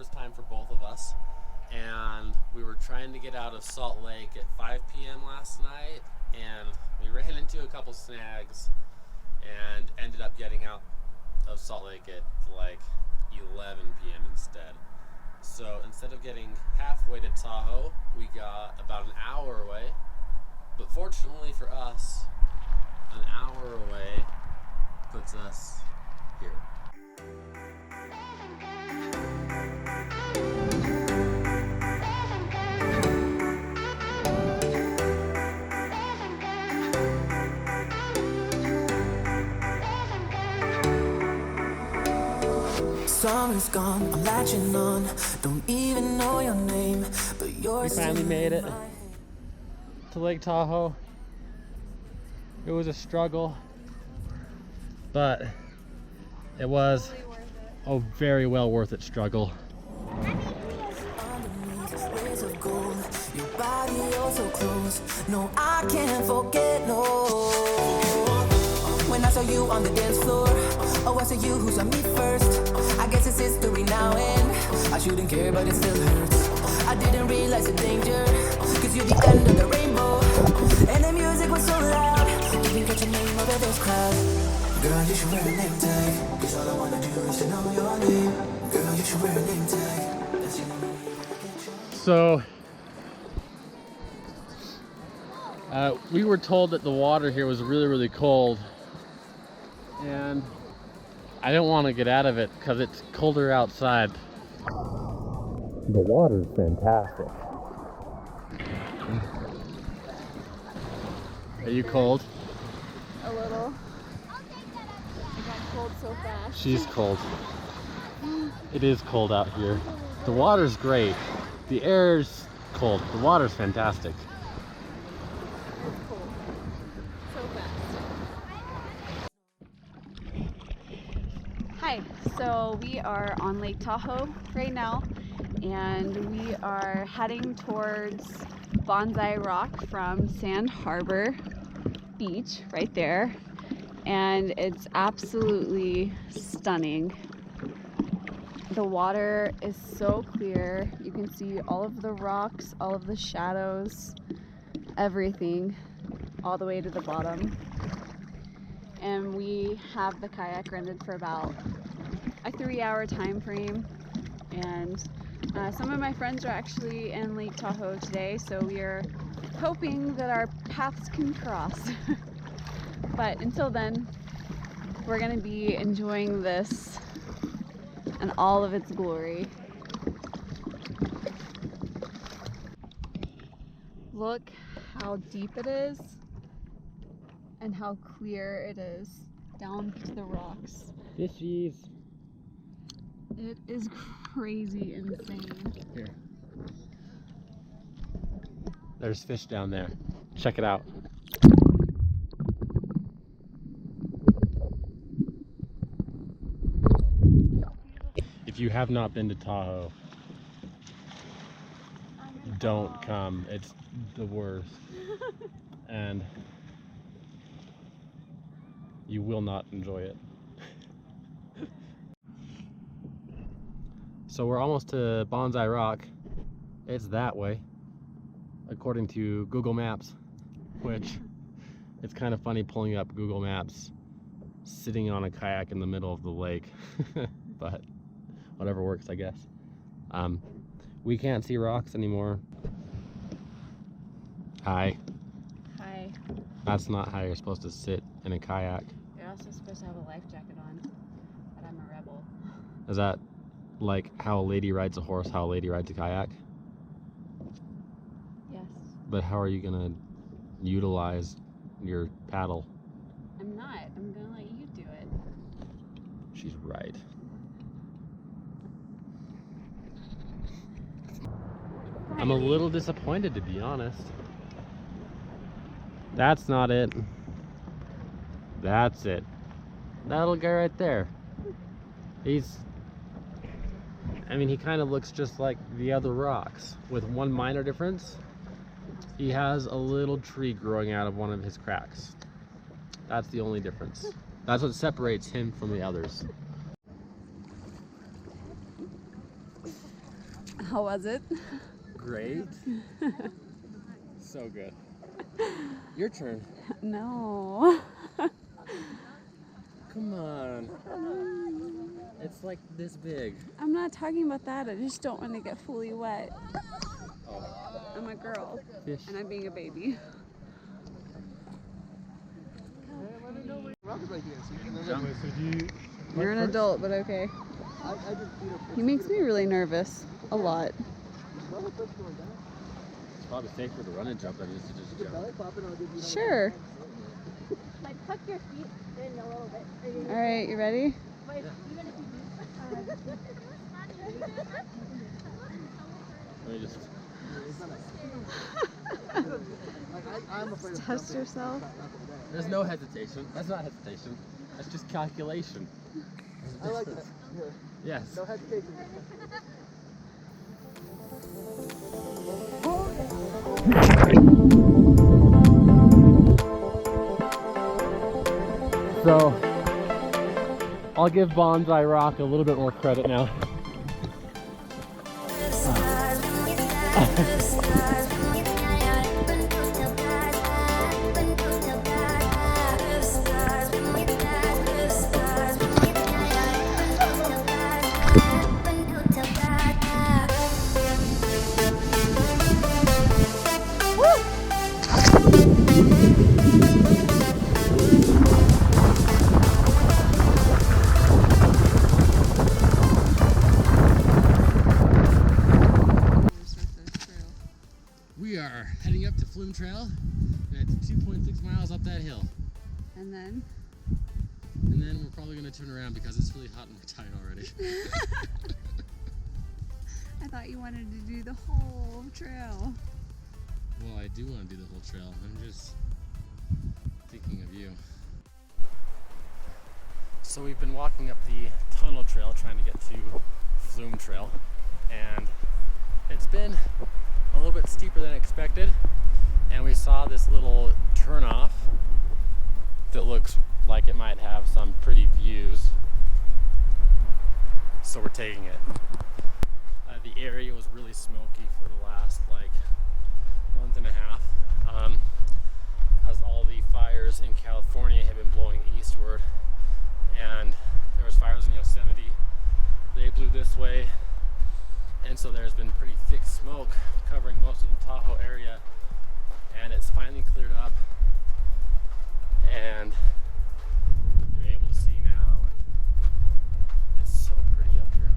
first time for both of us, and we were trying to get out of Salt Lake at 5 p.m. last night, and we ran into a couple snags and ended up getting out of Salt Lake at like 11 p.m. instead. So instead of getting halfway to Tahoe, we got about an hour away, but fortunately for us, an hour away puts us here. Summer's gone, I'm latching on. Don't even know your name, but you're. We finally made it to Lake Tahoe. It was a struggle, but it was a very well worth it struggle. Your body also close. No, I can't forget, no. When I saw you on the dance floor, oh, I saw you who saw me first. I guess it's history now, and I shouldn't care, but it still hurts. I didn't realize the danger, cause you're the end of the rainbow, and the music was so loud. Didn't catch your name over this crowd. Girl, you should wear a name tag, cause all I wanna do is to know your name. Girl, you should wear a name tag. That's the only way I get you. So, we were told that the water here was really, really cold, and I don't want to get out of it because it's colder outside. The water's fantastic. Are you cold? A little. I got cold so fast. She's cold. It is cold out here. The water's great. The air's cold. The water's fantastic. It's cold. So fast. Hi, so we are on Lake Tahoe right now, and we are heading towards Bonsai Rock from Sand Harbor Beach right there, and it's absolutely stunning. The water is so clear. You can see all of the rocks, all of the shadows, everything, all the way to the bottom. And we have the kayak rented for about a 3-hour time frame. And some of my friends are actually in Lake Tahoe today, so we are hoping that our paths can cross. But until then, we're gonna be enjoying this and all of its glory. Look how deep it is and how clear it is down to the rocks. Fishies. It is crazy insane. Here. There's fish down there. Check it out. If you have not been to Tahoe, don't come. It's the worst. And you will not enjoy it. So we're almost to Bonsai Rock. It's that way, according to Google Maps, which it's kind of funny pulling up Google Maps sitting on a kayak in the middle of the lake. But whatever works, I guess. We can't see rocks anymore. Hi. Hi. That's not how you're supposed to sit in a kayak. You're also supposed to have a life jacket on, but I'm a rebel. Is that like how a lady rides a horse, how a lady rides a kayak? Yes. But how are you gonna utilize your paddle? I'm not. I'm gonna let you do it. She's right. I'm a little disappointed, to be honest. That's not it. That's it. That little guy right there. He kind of looks just like the other rocks, with one minor difference. He has a little tree growing out of one of his cracks. That's the only difference. That's what separates him from the others. How was it? Great. So good. Your turn. No. Come on. It's like this big. I'm not talking about that. I just don't want to get fully wet. Oh. I'm a girl. Fish. And I'm being a baby. You're an adult, but okay. He makes me really nervous. A lot. It's probably safer to run and jump than it is to just jump. Sure. Like tuck your feet in a little bit. All right, you ready? Even if you Let me just. Test yourself. There's no hesitation. That's not hesitation. That's just calculation. I like that. Here. Yes. No hesitation. So, I'll give Bonsai Rock a little bit more credit now. We are heading up to Flume Trail. It's 2.6 miles up that hill. And then? And then we're probably going to turn around because it's really hot and we're tired already. I thought you wanted to do the whole trail. Well, I do want to do the whole trail. I'm just thinking of you. So we've been walking up the tunnel trail trying to get to Flume Trail. And it's been a little bit steeper than expected, and we saw this little turnoff that looks like it might have some pretty views, so we're taking it. The area was really smoky for the last month and a half, as all the fires in California have been blowing eastward, and there was fires in Yosemite. They blew this way. And so there's been pretty thick smoke covering most of the Tahoe area, and it's finally cleared up, and you're able to see now, and it's so pretty up here.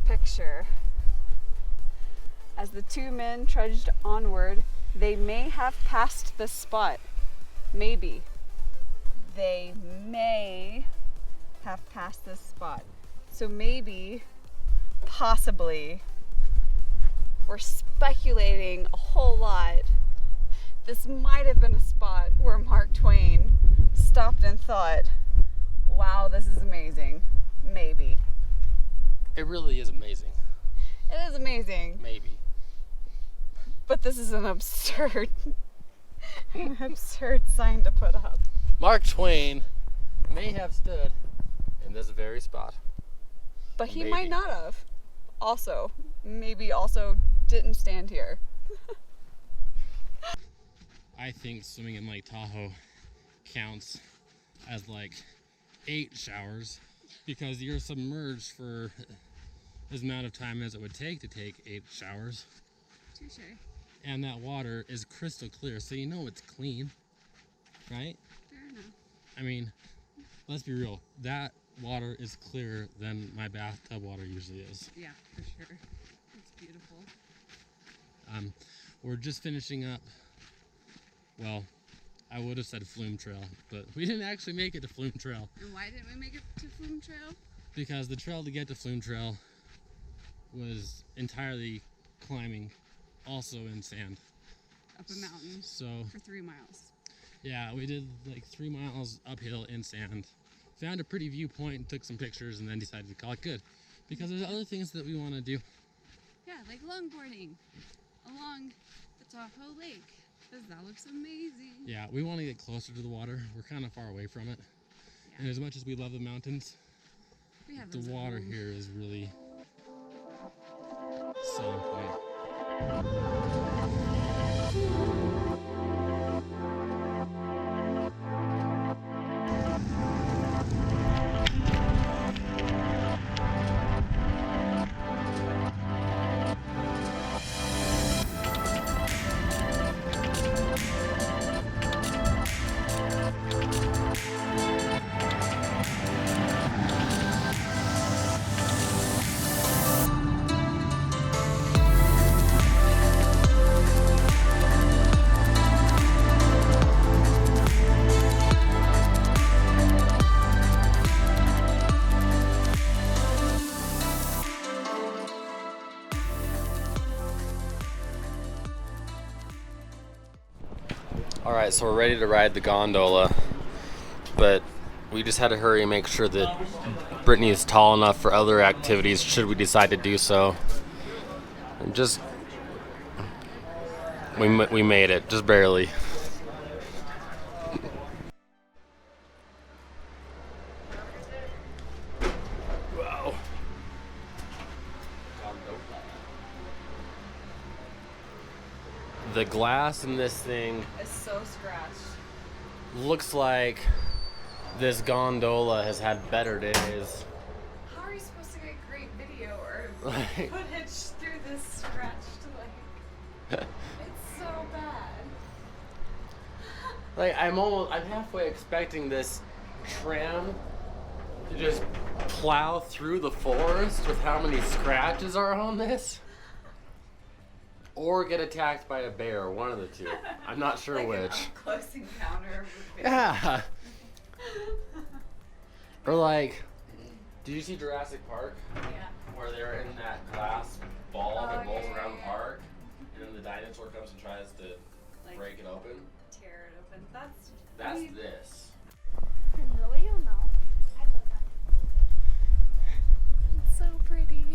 Picture. As the two men trudged onward, they may have passed this spot. Maybe. They may have passed this spot. So maybe, possibly, we're speculating a whole lot. This might have been a spot where Mark Twain stopped and thought, wow, this is amazing. Maybe. It really is amazing. It is amazing. Maybe. But this is an absurd sign to put up. Mark Twain may have stood in this very spot. But he Maybe. might not have. Also, maybe also didn't stand here. I think swimming in Lake Tahoe counts as 8 showers because you're submerged for as amount of time as it would take to take 8 showers. Touché. And that water is crystal clear, so you know it's clean, right? Fair enough. I mean, let's be real. That water is clearer than my bathtub water usually is. Yeah, for sure. It's beautiful. We're just finishing up Well, I would have said Flume Trail, but we didn't actually make it to Flume Trail. And why didn't we make it to Flume Trail? Because the trail to get to Flume Trail was entirely climbing, also in sand. Up a mountain So, for 3 miles. yeah, we did like 3 miles uphill in sand. Found a pretty viewpoint and took some pictures and then decided to call it good. Because there's other things that we want to do. Yeah, like longboarding along the Tahoe Lake, because that looks amazing. Yeah, we want to get closer to the water. We're kind of far away from it. Yeah. And as much as we love the mountains, We have the those at water home. here is really selling point. Alright, so we're ready to ride the gondola, but we just had to hurry and make sure that Brittny is tall enough for other activities should we decide to do so. And just, we made it, just barely. Wow. The glass in this thing It's so scratched. looks like this gondola has had better days. How are you supposed to get great video or Like, footage through this scratched lake? It's so bad. like I'm halfway expecting this tram to just plow through the forest with how many scratches are on this. Or get attacked by a bear, one of the two. I'm not sure which. Close encounter with Yeah. Or like, did you see Jurassic Park? Yeah. Where they're in that glass ball that Oh, rolls yeah, around the yeah. park, and then the dinosaur comes and tries to Like, break it open? tear it open. That's That's I mean, this. No way you'll know. I love that. it's so pretty.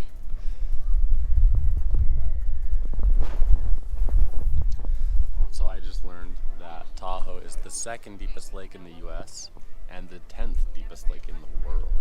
So I just learned that Tahoe is the second deepest lake in the U.S. and the 10th deepest lake in the world.